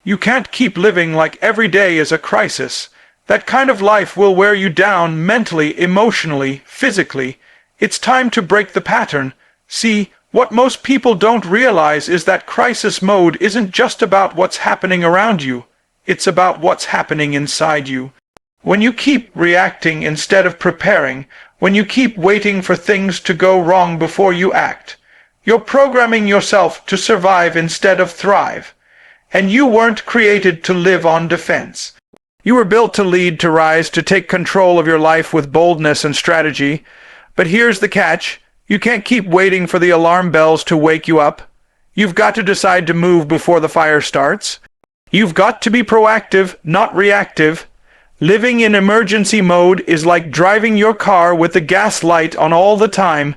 You can't keep living like every day is a crisis. That kind of life will wear you down mentally, emotionally, physically. It's time to break the pattern. See, what most people don't realize is that crisis mode isn't just about what's happening around you. It's about what's happening inside you. When you keep reacting instead of preparing, when you keep waiting for things to go wrong before you act, you're programming yourself to survive instead of thrive. And you weren't created to live on defense. You were built to lead, to rise, to take control of your life with boldness and strategy. But here's the catch. You can't keep waiting for the alarm bells to wake you up. You've got to decide to move before the fire starts. You've got to be proactive, not reactive. Living in emergency mode is like driving your car with the gas light on all the time.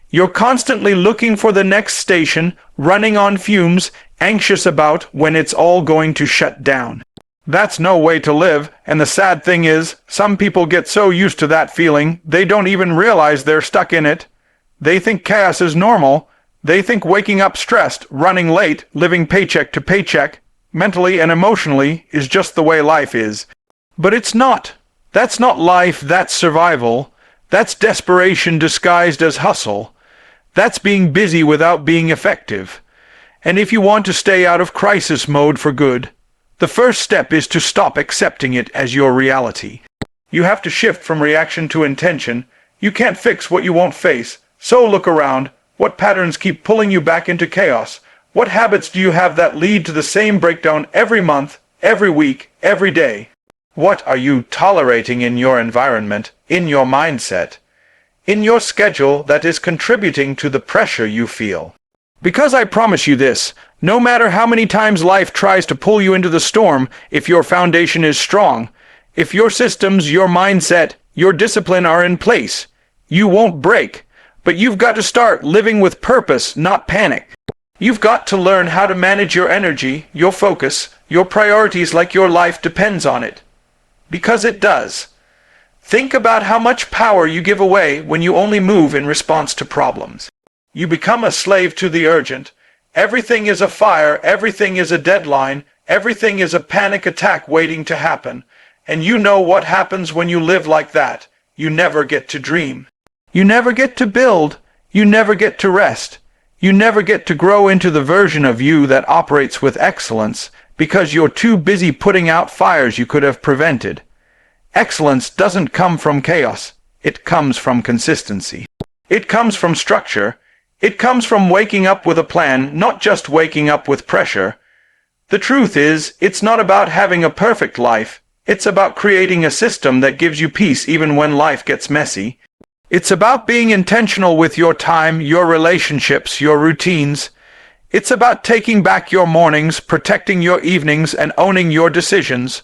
You're constantly looking for the next station, running on fumes, anxious about when it's all going to shut down. That's no way to live, and the sad thing is, some people get so used to that feeling, they don't even realize they're stuck in it. They think chaos is normal. They think waking up stressed, running late, living paycheck to paycheck, mentally and emotionally, is just the way life is. But it's not. That's not life, that's survival. That's desperation disguised as hustle. That's being busy without being effective. And if you want to stay out of crisis mode for good, the first step is to stop accepting it as your reality. You have to shift from reaction to intention. You can't fix what you won't face. So look around. What patterns keep pulling you back into chaos? What habits do you have that lead to the same breakdown every month, every week, every day? What are you tolerating in your environment, in your mindset, in your schedule that is contributing to the pressure you feel? Because I promise you this, no matter how many times life tries to pull you into the storm, if your foundation is strong, if your systems, your mindset, your discipline are in place, you won't break. But you've got to start living with purpose, not panic. You've got to learn how to manage your energy, your focus, your priorities like your life depends on it. Because it does. Think about how much power you give away when you only move in response to problems. You become a slave to the urgent. Everything is a fire, everything is a deadline, everything is a panic attack waiting to happen. And you know what happens when you live like that. You never get to dream. You never get to build. You never get to rest. You never get to grow into the version of you that operates with excellence because you're too busy putting out fires you could have prevented. Excellence doesn't come from chaos. It comes from consistency. It comes from structure. It comes from waking up with a plan, not just waking up with pressure. The truth is, it's not about having a perfect life. It's about creating a system that gives you peace even when life gets messy. It's about being intentional with your time, your relationships, your routines. It's about taking back your mornings, protecting your evenings, and owning your decisions.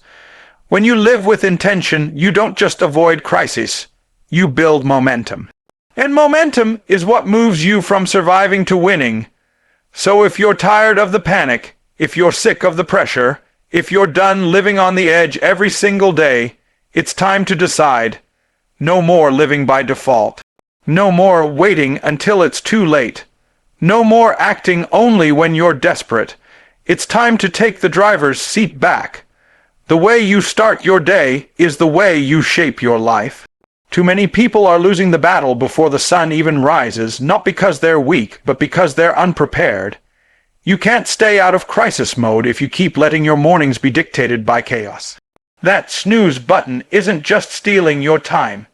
When you live with intention, you don't just avoid crisis. You build momentum. And momentum is what moves you from surviving to winning. So if you're tired of the panic, if you're sick of the pressure, if you're done living on the edge every single day, it's time to decide. No more living by default. No more waiting until it's too late. No more acting only when you're desperate. It's time to take the driver's seat back. The way you start your day is the way you shape your life. Too many people are losing the battle before the sun even rises, not because they're weak, but because they're unprepared. You can't stay out of crisis mode if you keep letting your mornings be dictated by chaos. That snooze button isn't just stealing your time.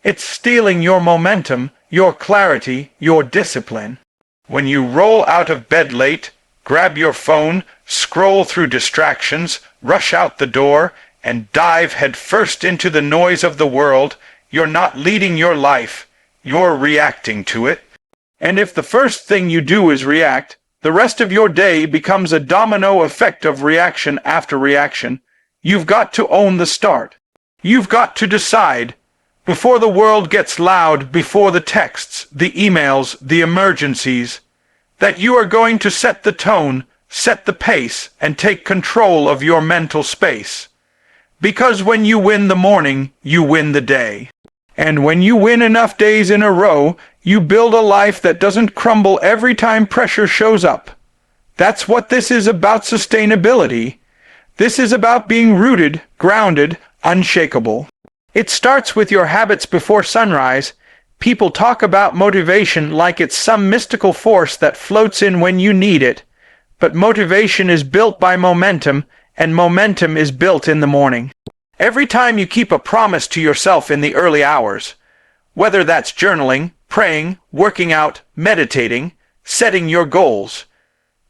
It's stealing your momentum, your clarity, your discipline. When you roll out of bed late, grab your phone, scroll through distractions, rush out the door, and dive headfirst into the noise of the world, you're not leading your life, you're reacting to it. And if the first thing you do is react, the rest of your day becomes a domino effect of reaction after reaction. You've got to own the start. You've got to decide. Before the world gets loud, before the texts, the emails, the emergencies, that you are going to set the tone, set the pace, and take control of your mental space. Because when you win the morning, you win the day. And when you win enough days in a row, you build a life that doesn't crumble every time pressure shows up. That's what this is about: sustainability. This is about being rooted, grounded, unshakable. It starts with your habits before sunrise. People talk about motivation like it's some mystical force that floats in when you need it. But motivation is built by momentum, and momentum is built in the morning. Every time you keep a promise to yourself in the early hours, whether that's journaling, praying, working out, meditating, setting your goals,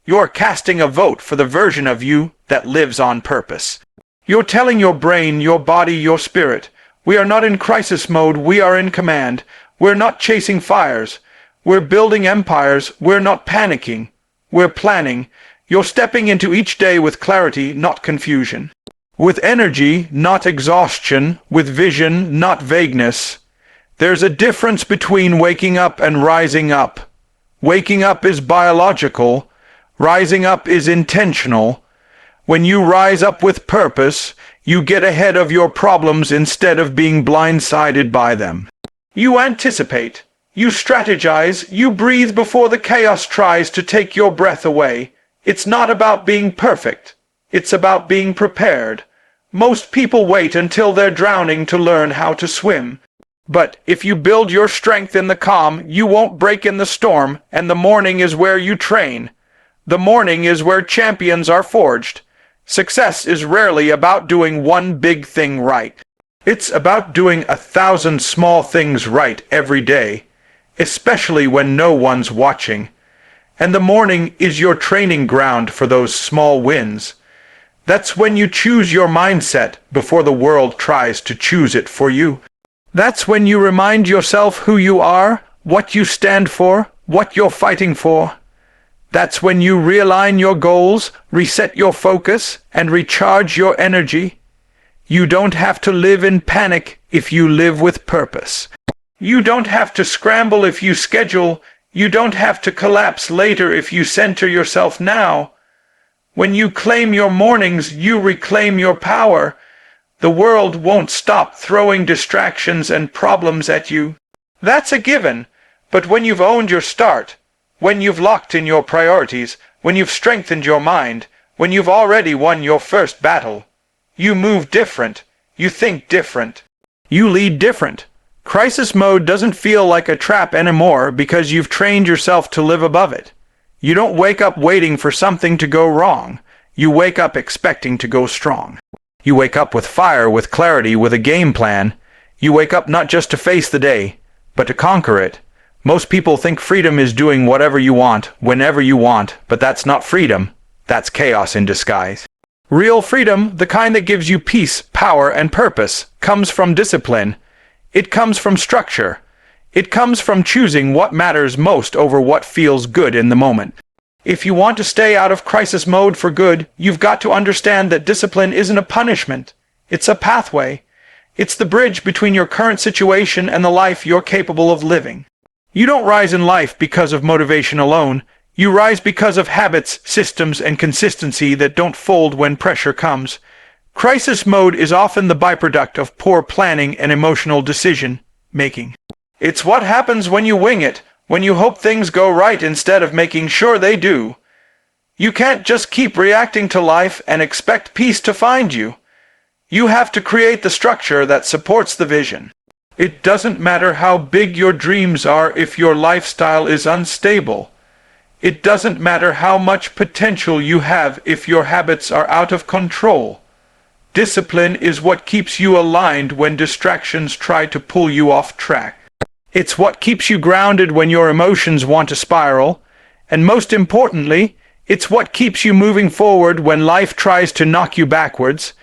you're casting a vote for the version of you that lives on purpose. You're telling your brain, your body, your spirit, we are not in crisis mode, we are in command. We're not chasing fires. We're building empires. We're not panicking. We're planning. You're stepping into each day with clarity, not confusion. With energy, not exhaustion. With vision, not vagueness. There's a difference between waking up and rising up. Waking up is biological. Rising up is intentional. When you rise up with purpose, you get ahead of your problems instead of being blindsided by them. You anticipate. You strategize. You breathe before the chaos tries to take your breath away. It's not about being perfect. It's about being prepared. Most people wait until they're drowning to learn how to swim. But if you build your strength in the calm, you won't break in the storm, and the morning is where you train. The morning is where champions are forged. Success is rarely about doing one big thing right. It's about doing 1,000 small things right every day, especially when no one's watching. And the morning is your training ground for those small wins. That's when you choose your mindset before the world tries to choose it for you. That's when you remind yourself who you are, what you stand for, what you're fighting for. That's when you realign your goals, reset your focus, and recharge your energy. You don't have to live in panic if you live with purpose. You don't have to scramble if you schedule. You don't have to collapse later if you center yourself now. When you claim your mornings, you reclaim your power. The world won't stop throwing distractions and problems at you. That's a given. But when you've owned your start, when you've locked in your priorities, when you've strengthened your mind, when you've already won your first battle, you move different. You think different. You lead different. Crisis mode doesn't feel like a trap anymore because you've trained yourself to live above it. You don't wake up waiting for something to go wrong. You wake up expecting to go strong. You wake up with fire, with clarity, with a game plan. You wake up not just to face the day, but to conquer it. Most people think freedom is doing whatever you want, whenever you want, but that's not freedom. That's chaos in disguise. Real freedom, the kind that gives you peace, power, and purpose, comes from discipline. It comes from structure. It comes from choosing what matters most over what feels good in the moment. If you want to stay out of crisis mode for good, you've got to understand that discipline isn't a punishment. It's a pathway. It's the bridge between your current situation and the life you're capable of living. You don't rise in life because of motivation alone. You rise because of habits, systems, and consistency that don't fold when pressure comes. Crisis mode is often the byproduct of poor planning and emotional decision-making. It's what happens when you wing it, when you hope things go right instead of making sure they do. You can't just keep reacting to life and expect peace to find you. You have to create the structure that supports the vision. It doesn't matter how big your dreams are if your lifestyle is unstable. It doesn't matter how much potential you have if your habits are out of control. Discipline is what keeps you aligned when distractions try to pull you off track. It's what keeps you grounded when your emotions want to spiral. And most importantly, it's what keeps you moving forward when life tries to knock you backwards.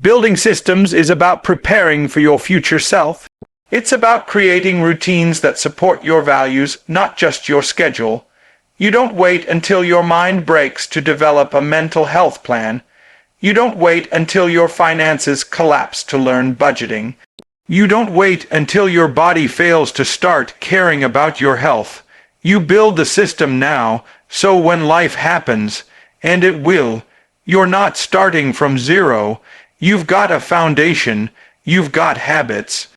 Building systems is about preparing for your future self. It's about creating routines that support your values, not just your schedule. You don't wait until your mind breaks to develop a mental health plan. You don't wait until your finances collapse to learn budgeting. You don't wait until your body fails to start caring about your health. You build the system now, so when life happens, and it will, you're not starting from zero. You've got a foundation. You've got habits.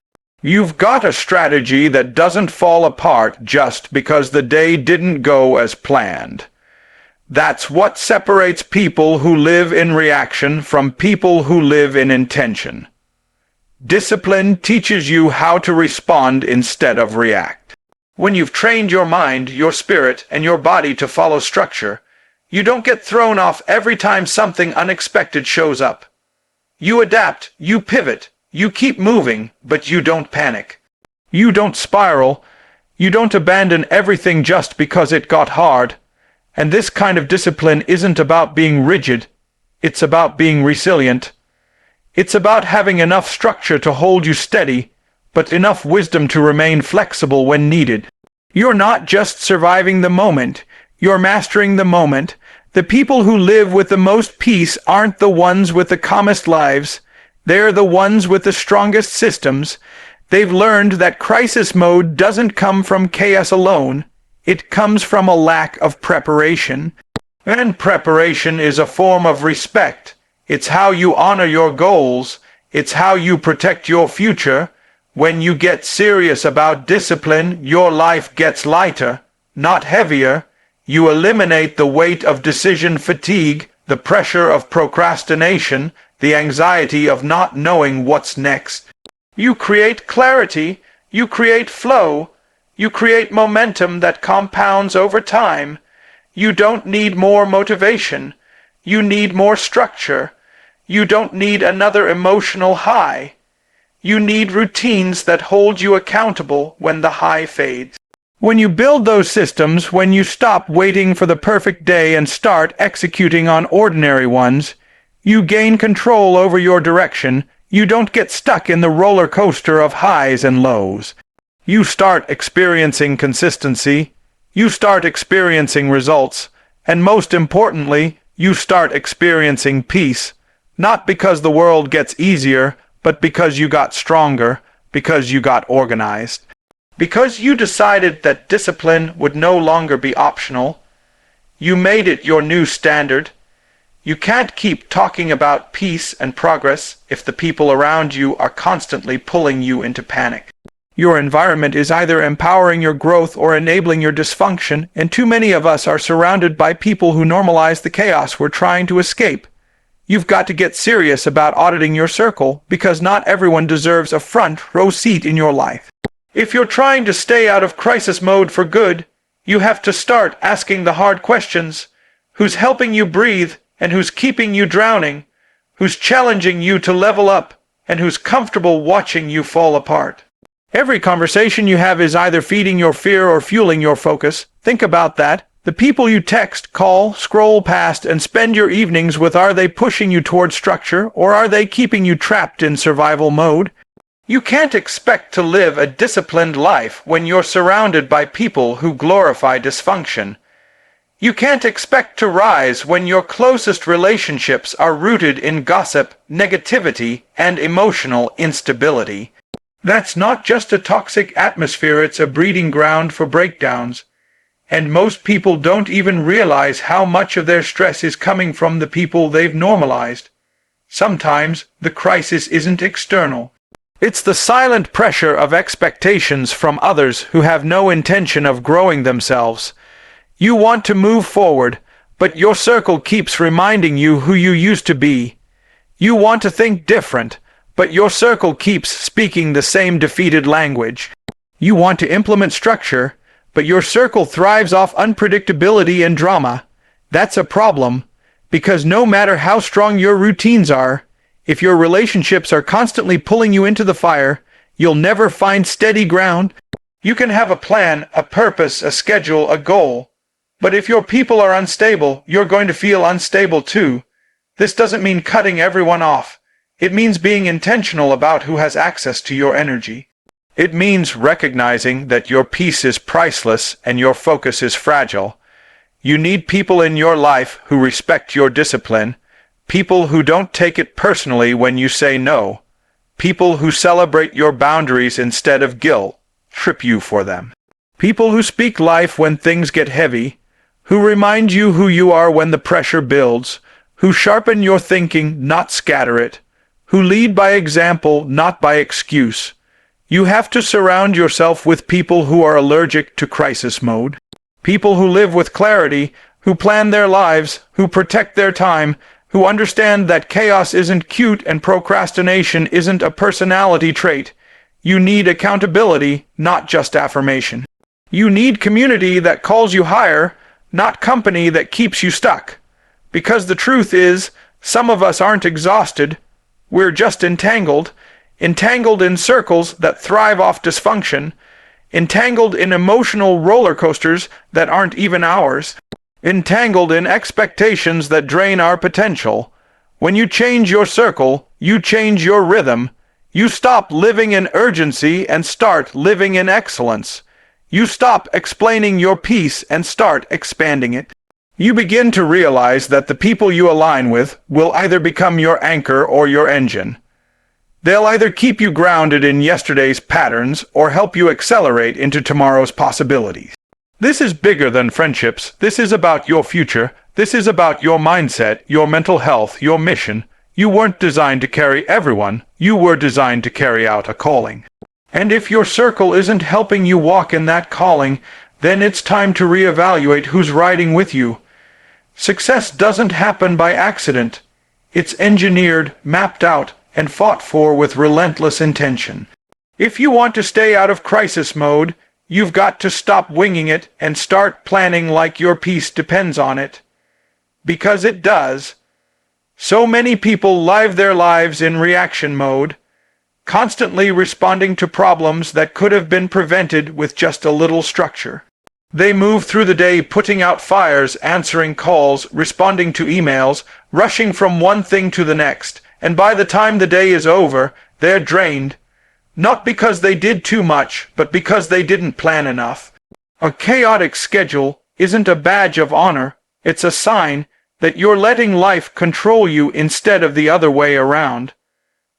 You've got a strategy that doesn't fall apart just because the day didn't go as planned. That's what separates people who live in reaction from people who live in intention. Discipline teaches you how to respond instead of react. When you've trained your mind, your spirit, and your body to follow structure, you don't get thrown off every time something unexpected shows up. You adapt, you pivot, you keep moving, but you don't panic. You don't spiral. You don't abandon everything just because it got hard. And this kind of discipline isn't about being rigid. It's about being resilient. It's about having enough structure to hold you steady, but enough wisdom to remain flexible when needed. You're not just surviving the moment. You're mastering the moment. The people who live with the most peace aren't the ones with the calmest lives. They're the ones with the strongest systems. They've learned that crisis mode doesn't come from chaos alone. It comes from a lack of preparation. And preparation is a form of respect. It's how you honor your goals. It's how you protect your future. When you get serious about discipline, your life gets lighter, not heavier. You eliminate the weight of decision fatigue, the pressure of procrastination, the anxiety of not knowing what's next. You create clarity, you create flow, you create momentum that compounds over time. You don't need more motivation. You need more structure. You don't need another emotional high. You need routines that hold you accountable when the high fades. When you build those systems, when you stop waiting for the perfect day and start executing on ordinary ones, you gain control over your direction. You don't get stuck in the roller coaster of highs and lows. You start experiencing consistency. You start experiencing results. And most importantly, you start experiencing peace. Not because the world gets easier, but because you got stronger, because you got organized. Because you decided that discipline would no longer be optional. You made it your new standard. You can't keep talking about peace and progress if the people around you are constantly pulling you into panic. Your environment is either empowering your growth or enabling your dysfunction, and too many of us are surrounded by people who normalize the chaos we're trying to escape. You've got to get serious about auditing your circle, because not everyone deserves a front row seat in your life. If you're trying to stay out of crisis mode for good, you have to start asking the hard questions. Who's helping you breathe, and who's keeping you drowning? Who's challenging you to level up, and who's comfortable watching you fall apart? Every conversation you have is either feeding your fear or fueling your focus. Think about that. The people you text, call, scroll past, and spend your evenings with, are they pushing you toward structure, or are they keeping you trapped in survival mode? You can't expect to live a disciplined life when you're surrounded by people who glorify dysfunction. You can't expect to rise when your closest relationships are rooted in gossip, negativity, and emotional instability. That's not just a toxic atmosphere, it's a breeding ground for breakdowns. And most people don't even realize how much of their stress is coming from the people they've normalized. Sometimes the crisis isn't external. It's the silent pressure of expectations from others who have no intention of growing themselves. You want to move forward, but your circle keeps reminding you who you used to be. You want to think different, but your circle keeps speaking the same defeated language. You want to implement structure, but your circle thrives off unpredictability and drama. That's a problem, because no matter how strong your routines are, if your relationships are constantly pulling you into the fire, you'll never find steady ground. You can have a plan, a purpose, a schedule, a goal. But if your people are unstable, you're going to feel unstable too. This doesn't mean cutting everyone off. It means being intentional about who has access to your energy. It means recognizing that your peace is priceless and your focus is fragile. You need people in your life who respect your discipline, people who don't take it personally when you say no, people who celebrate your boundaries instead of guilt, trip you for them. People who speak life when things get heavy, who remind you who you are when the pressure builds, who sharpen your thinking, not scatter it, who lead by example, not by excuse. You have to surround yourself with people who are allergic to crisis mode, people who live with clarity, who plan their lives, who protect their time, who understand that chaos isn't cute and procrastination isn't a personality trait. You need accountability, not just affirmation. You need community that calls you higher, not company that keeps you stuck. Because the truth is, some of us aren't exhausted. We're just entangled in circles that thrive off dysfunction, entangled in emotional roller coasters that aren't even ours, entangled in expectations that drain our potential. When you change your circle, you change your rhythm. You stop living in urgency and start living in excellence. You stop explaining your peace and start expanding it. You begin to realize that the people you align with will either become your anchor or your engine. They'll either keep you grounded in yesterday's patterns or help you accelerate into tomorrow's possibilities. This is bigger than friendships. This is about your future. This is about your mindset, your mental health, your mission. You weren't designed to carry everyone. You were designed to carry out a calling. And if your circle isn't helping you walk in that calling, then it's time to reevaluate who's riding with you. Success doesn't happen by accident. It's engineered, mapped out, and fought for with relentless intention. If you want to stay out of crisis mode, you've got to stop winging it and start planning like your peace depends on it. Because it does. So many people live their lives in reaction mode, constantly responding to problems that could have been prevented with just a little structure. They move through the day putting out fires, answering calls, responding to emails, rushing from one thing to the next, and by the time the day is over, they're drained. Not because they did too much, but because they didn't plan enough. A chaotic schedule isn't a badge of honor. It's a sign that you're letting life control you instead of the other way around.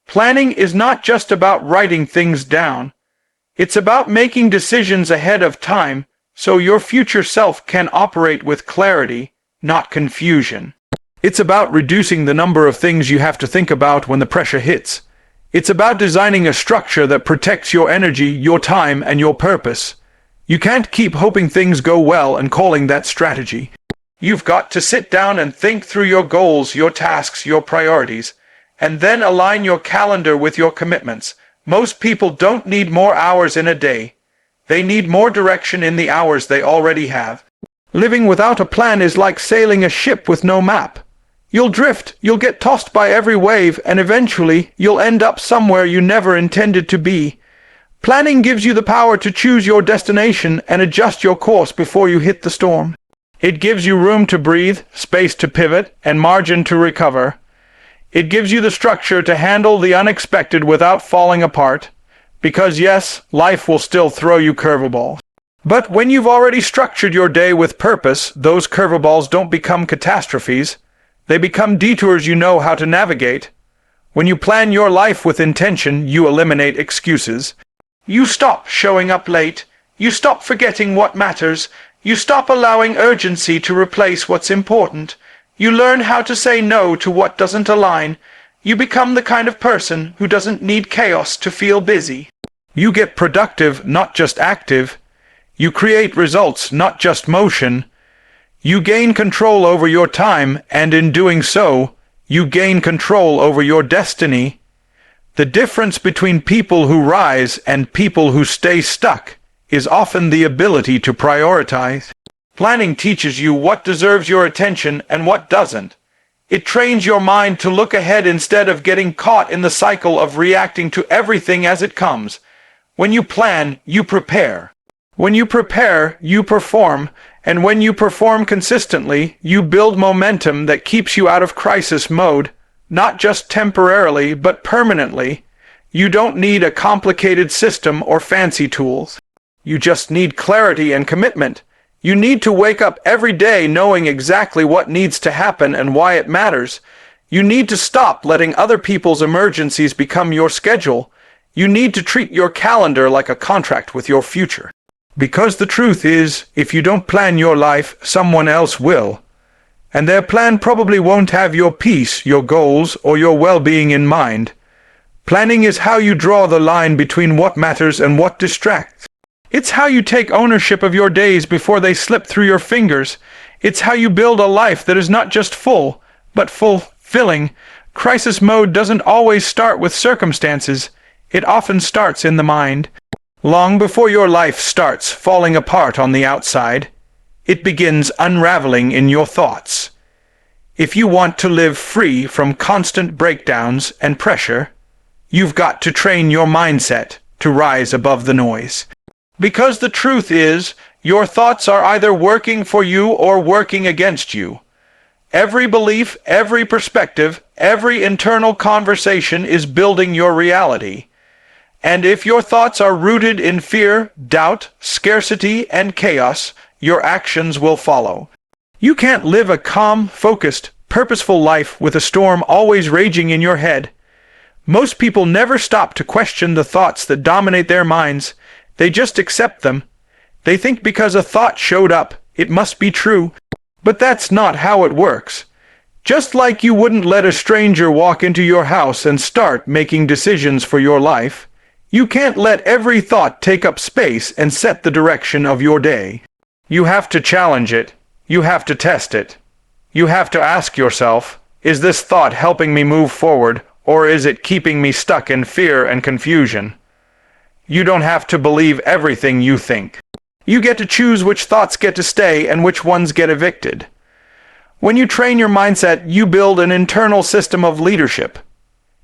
Planning is not just about writing things down. It's about making decisions ahead of time so your future self can operate with clarity, not confusion. It's about reducing the number of things you have to think about when the pressure hits. It's about designing a structure that protects your energy, your time, and your purpose. You can't keep hoping things go well and calling that strategy. You've got to sit down and think through your goals, your tasks, your priorities, and then align your calendar with your commitments. Most people don't need more hours in a day. They need more direction in the hours they already have. Living without a plan is like sailing a ship with no map. You'll drift, you'll get tossed by every wave, and eventually you'll end up somewhere you never intended to be. Planning gives you the power to choose your destination and adjust your course before you hit the storm. It gives you room to breathe, space to pivot, and margin to recover. It gives you the structure to handle the unexpected without falling apart. Because yes, life will still throw you curveballs. But when you've already structured your day with purpose, those curveballs don't become catastrophes. They become detours you know how to navigate. When you plan your life with intention, you eliminate excuses. You stop showing up late. You stop forgetting what matters. You stop allowing urgency to replace what's important. You learn how to say no to what doesn't align. You become the kind of person who doesn't need chaos to feel busy. You get productive, not just active. You create results, not just motion. You gain control over your time, and in doing so, you gain control over your destiny. The difference between people who rise and people who stay stuck is often the ability to prioritize. Planning teaches you what deserves your attention and what doesn't. It trains your mind to look ahead instead of getting caught in the cycle of reacting to everything as it comes. When you plan, you prepare. When you prepare, you perform. And when you perform consistently, you build momentum that keeps you out of crisis mode, not just temporarily, but permanently. You don't need a complicated system or fancy tools. You just need clarity and commitment. You need to wake up every day knowing exactly what needs to happen and why it matters. You need to stop letting other people's emergencies become your schedule. You need to treat your calendar like a contract with your future. Because the truth is, if you don't plan your life, someone else will. And their plan probably won't have your peace, your goals, or your well-being in mind. Planning is how you draw the line between what matters and what distracts. It's how you take ownership of your days before they slip through your fingers. It's how you build a life that is not just full, but fulfilling. Crisis mode doesn't always start with circumstances. It often starts in the mind. Long before your life starts falling apart on the outside, it begins unraveling in your thoughts. If you want to live free from constant breakdowns and pressure, you've got to train your mindset to rise above the noise. Because the truth is, your thoughts are either working for you or working against you. Every belief, every perspective, every internal conversation is building your reality. And if your thoughts are rooted in fear, doubt, scarcity, and chaos, your actions will follow. You can't live a calm, focused, purposeful life with a storm always raging in your head. Most people never stop to question the thoughts that dominate their minds. They just accept them. They think because a thought showed up, it must be true. But that's not how it works. Just like you wouldn't let a stranger walk into your house and start making decisions for your life, you can't let every thought take up space and set the direction of your day. You have to challenge it. You have to test it. You have to ask yourself, is this thought helping me move forward, or is it keeping me stuck in fear and confusion? You don't have to believe everything you think. You get to choose which thoughts get to stay and which ones get evicted. When you train your mindset, you build an internal system of leadership.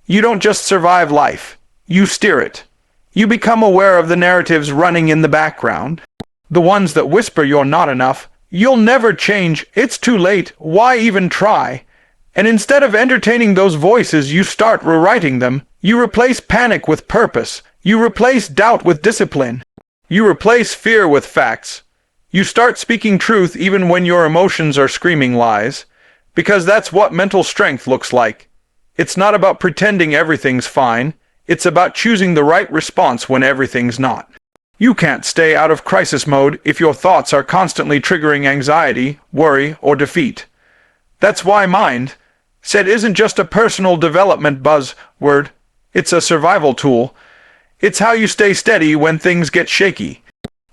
You don't just survive life, you steer it. You become aware of the narratives running in the background. The ones that whisper you're not enough, you'll never change, it's too late, why even try? And instead of entertaining those voices, you start rewriting them. You replace panic with purpose. You replace doubt with discipline. You replace fear with facts. You start speaking truth even when your emotions are screaming lies. Because that's what mental strength looks like. It's not about pretending everything's fine. It's about choosing the right response when everything's not. You can't stay out of crisis mode if your thoughts are constantly triggering anxiety, worry, or defeat. That's why mindset isn't just a personal development buzzword. It's a survival tool. It's how you stay steady when things get shaky.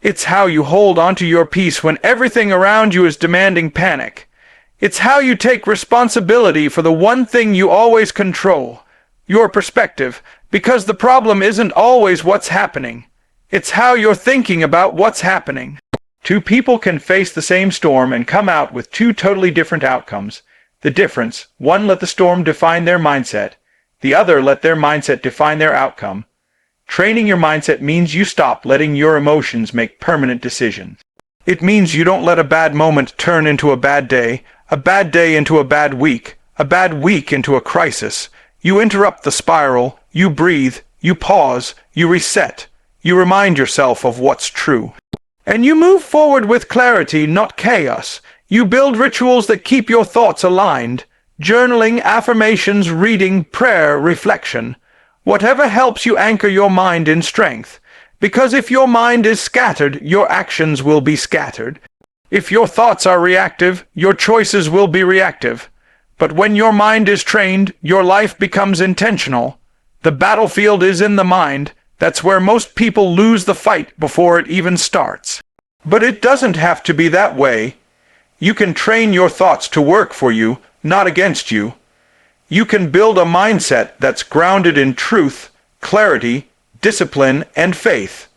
It's how you hold onto your peace when everything around you is demanding panic. It's how you take responsibility for the one thing you always control, your perspective, because the problem isn't always what's happening. It's how you're thinking about what's happening. Two people can face the same storm and come out with two totally different outcomes. The difference, one let the storm define their mindset, the other let their mindset define their outcome. Training your mindset means you stop letting your emotions make permanent decisions. It means you don't let a bad moment turn into a bad day into a bad week into a crisis. You interrupt the spiral, you breathe, you pause, you reset. You remind yourself of what's true. And you move forward with clarity, not chaos. You build rituals that keep your thoughts aligned. Journaling, affirmations, reading, prayer, reflection. Whatever helps you anchor your mind in strength. Because if your mind is scattered, your actions will be scattered. If your thoughts are reactive, your choices will be reactive. But when your mind is trained, your life becomes intentional. The battlefield is in the mind. That's where most people lose the fight before it even starts. But it doesn't have to be that way. You can train your thoughts to work for you, not against you. You can build a mindset that's grounded in truth, clarity, discipline, and faith.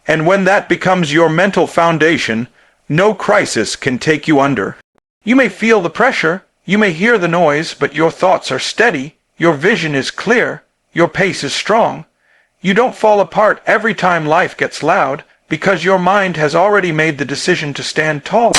And when that becomes your mental foundation, no crisis can take you under. You may feel the pressure, you may hear the noise, but your thoughts are steady, your vision is clear, your pace is strong. You don't fall apart every time life gets loud, because your mind has already made the decision to stand tall.